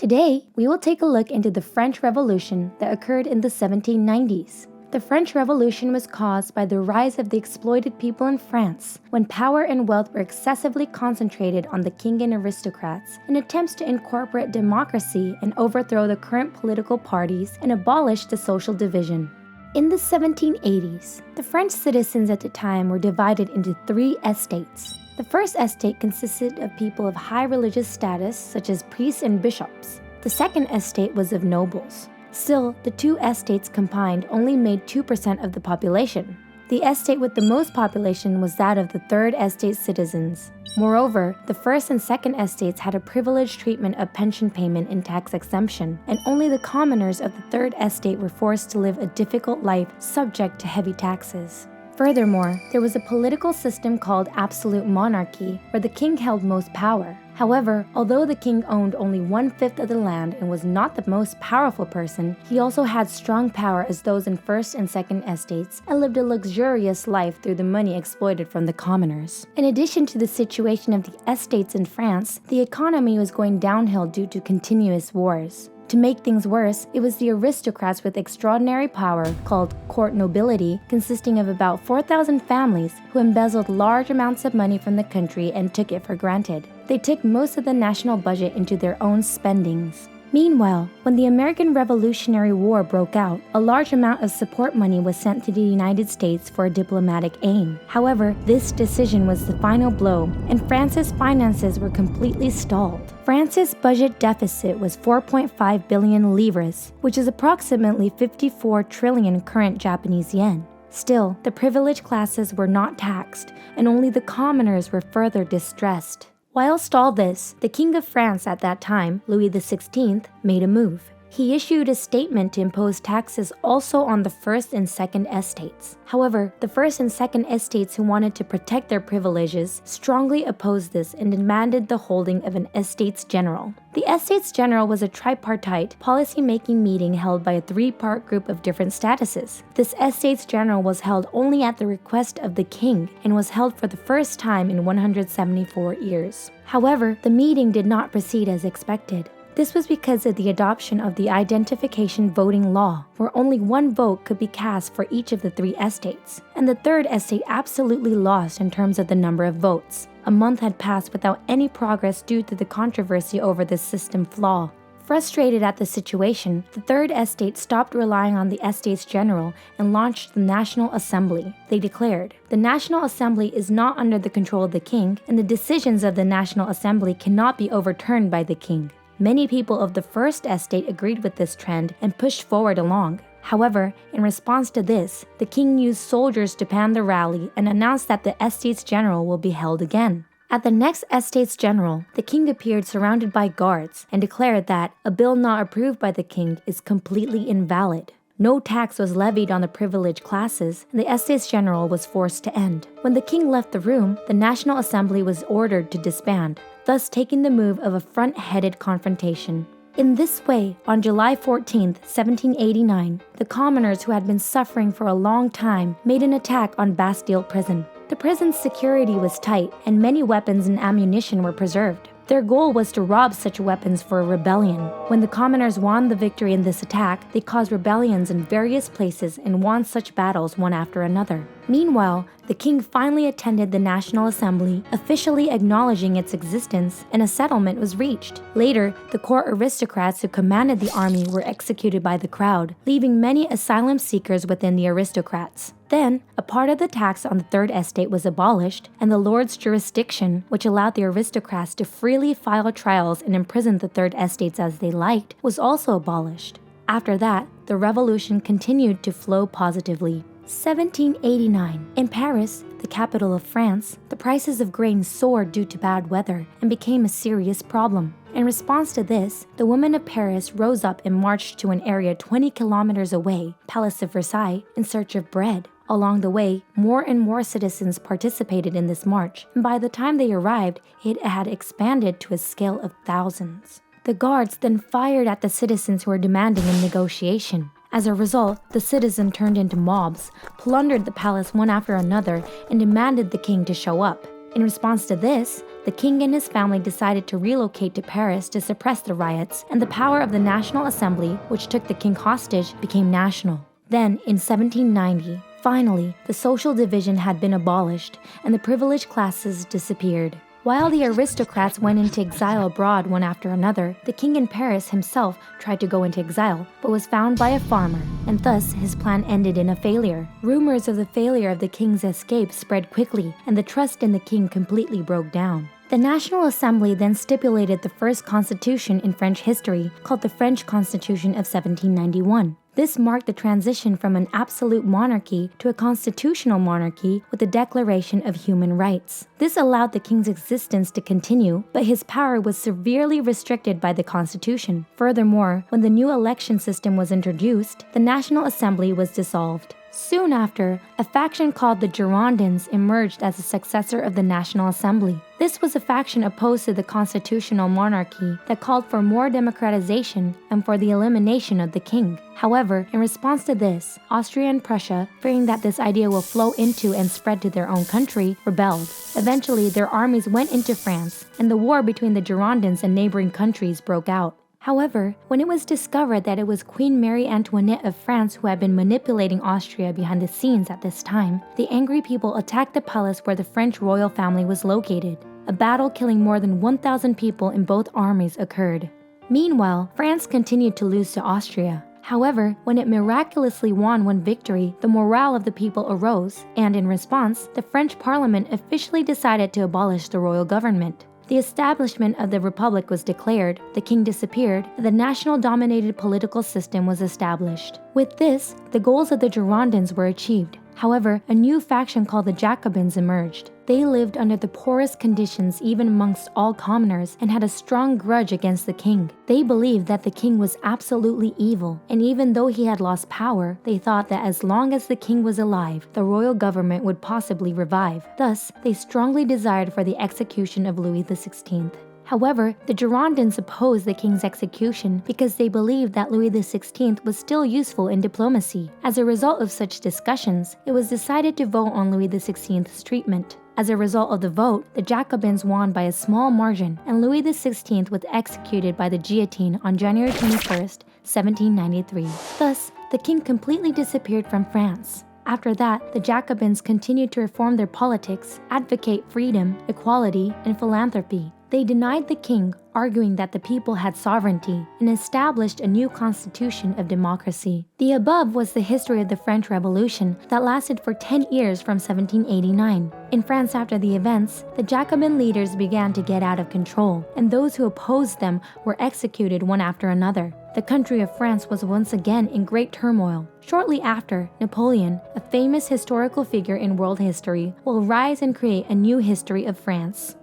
Today, we will take a look into the French Revolution that occurred in the 1790s. The French Revolution was caused by the rise of the exploited people in France, when power and wealth were excessively concentrated on the king and aristocrats, in attempts to incorporate democracy and overthrow the current political parties and abolish the social division. In the 1780s, the French citizens at the time were divided into three estates. The first estate consisted of people of high religious status, such as priests and bishops. The second estate was of nobles. Still, the two estates combined only made 2% of the population. The estate with the most population was that of the third estate citizens. Moreover, the first and second estates had a privileged treatment of pension payment and tax exemption, and only the commoners of the third estate were forced to live a difficult life subject to heavy taxes. Furthermore, there was a political system called absolute monarchy, where the king held most power. However, although the king owned only 1/5 of the land and was not the most powerful person, he also had strong power as those in first and second estates and lived a luxurious life through the money exploited from the commoners. In addition to the situation of the estates in France, the economy was going downhill due to continuous wars. To make things worse, it was the aristocrats with extraordinary power, called court nobility, consisting of about 4,000 families who embezzled large amounts of money from the country and took it for granted. They took most of the national budget into their own spendings. Meanwhile, when the American Revolutionary War broke out, a large amount of support money was sent to the United States for a diplomatic aim. However, this decision was the final blow, and France's finances were completely stalled. France's budget deficit was 4.5 billion livres, which is approximately 54 trillion current Japanese yen. Still, the privileged classes were not taxed, and only the commoners were further distressed. Whilst all this, the King of France at that time, Louis XVI, made a move. He issued a statement to impose taxes also on the first and second estates. However, the first and second estates who wanted to protect their privileges strongly opposed this and demanded the holding of an Estates General. The Estates General was a tripartite, policy-making meeting held by a three-part group of different statuses. This Estates General was held only at the request of the king and was held for the first time in 174 years. However, the meeting did not proceed as expected. This was because of the adoption of the identification voting law, where only one vote could be cast for each of the three estates, and the third estate absolutely lost in terms of the number of votes. A month had passed without any progress due to the controversy over this system flaw. Frustrated at the situation, the Third Estate stopped relying on the Estates General and launched the National Assembly. They declared, "The National Assembly is not under the control of the king, and the decisions of the National Assembly cannot be overturned by the king." Many people of the First Estate agreed with this trend and pushed forward along. However, in response to this, the king used soldiers to pan the rally and announced that the Estates General will be held again. At the next Estates General, the king appeared surrounded by guards and declared that a bill not approved by the king is completely invalid. No tax was levied on the privileged classes, and the Estates General was forced to end. When the king left the room, the National Assembly was ordered to disband, thus taking the move of a front-headed confrontation. In this way, on July 14, 1789, the commoners who had been suffering for a long time made an attack on Bastille Prison. The prison's security was tight, and many weapons and ammunition were preserved. Their goal was to rob such weapons for a rebellion. When the commoners won the victory in this attack, they caused rebellions in various places and won such battles one after another. Meanwhile, the king finally attended the National Assembly, officially acknowledging its existence, and a settlement was reached. Later, the court aristocrats who commanded the army were executed by the crowd, leaving many asylum seekers within the aristocrats. Then, a part of the tax on the Third Estate was abolished, and the Lord's jurisdiction, which allowed the aristocrats to freely file trials and imprison the Third Estates as they liked, was also abolished. After that, the revolution continued to flow positively. 1789. In Paris, the capital of France, the prices of grain soared due to bad weather and became a serious problem. In response to this, the women of Paris rose up and marched to an area 20 kilometers away, Palace of Versailles, in search of bread. Along the way, more and more citizens participated in this march, and by the time they arrived, it had expanded to a scale of thousands. The guards then fired at the citizens who were demanding a negotiation. As a result, the citizens turned into mobs, plundered the palace one after another, and demanded the king to show up. In response to this, the king and his family decided to relocate to Paris to suppress the riots, and the power of the National Assembly, which took the king hostage, became national. Then, in 1790, finally, the social division had been abolished, and the privileged classes disappeared. While the aristocrats went into exile abroad one after another, the king in Paris himself tried to go into exile, but was found by a farmer, and thus his plan ended in a failure. Rumors of the failure of the king's escape spread quickly, and the trust in the king completely broke down. The National Assembly then stipulated the first constitution in French history, called the French Constitution of 1791. This marked the transition from an absolute monarchy to a constitutional monarchy with the Declaration of Human Rights. This allowed the king's existence to continue, but his power was severely restricted by the Constitution. Furthermore, when the new election system was introduced, the National Assembly was dissolved. Soon after, a faction called the Girondins emerged as a successor of the National Assembly. This was a faction opposed to the constitutional monarchy that called for more democratization and for the elimination of the king. However, in response to this, Austria and Prussia, fearing that this idea will flow into and spread to their own country, rebelled. Eventually, their armies went into France, and the war between the Girondins and neighboring countries broke out. However, when it was discovered that it was Queen Marie Antoinette of France who had been manipulating Austria behind the scenes at this time, the angry people attacked the palace where the French royal family was located. A battle killing more than 1,000 people in both armies occurred. Meanwhile, France continued to lose to Austria. However, when it miraculously won one victory, the morale of the people arose, and in response, the French parliament officially decided to abolish the royal government. The establishment of the Republic was declared, the king disappeared, and the national-dominated political system was established. With this, the goals of the Girondins were achieved. However, a new faction called the Jacobins emerged. They lived under the poorest conditions even amongst all commoners and had a strong grudge against the king. They believed that the king was absolutely evil, and even though he had lost power, they thought that as long as the king was alive, the royal government would possibly revive. Thus, they strongly desired for the execution of Louis XVI. However, the Girondins opposed the king's execution because they believed that Louis XVI was still useful in diplomacy. As a result of such discussions, it was decided to vote on Louis XVI's treatment. As a result of the vote, the Jacobins won by a small margin, and Louis XVI was executed by the guillotine on January 21, 1793. Thus, the king completely disappeared from France. After that, the Jacobins continued to reform their politics, advocate freedom, equality, and philanthropy. They denied the king, arguing that the people had sovereignty, and established a new constitution of democracy. The above was the history of the French Revolution that lasted for 10 years from 1789. In France after the events, the Jacobin leaders began to get out of control, and those who opposed them were executed one after another. The country of France was once again in great turmoil. Shortly after, Napoleon, a famous historical figure in world history, will rise and create a new history of France.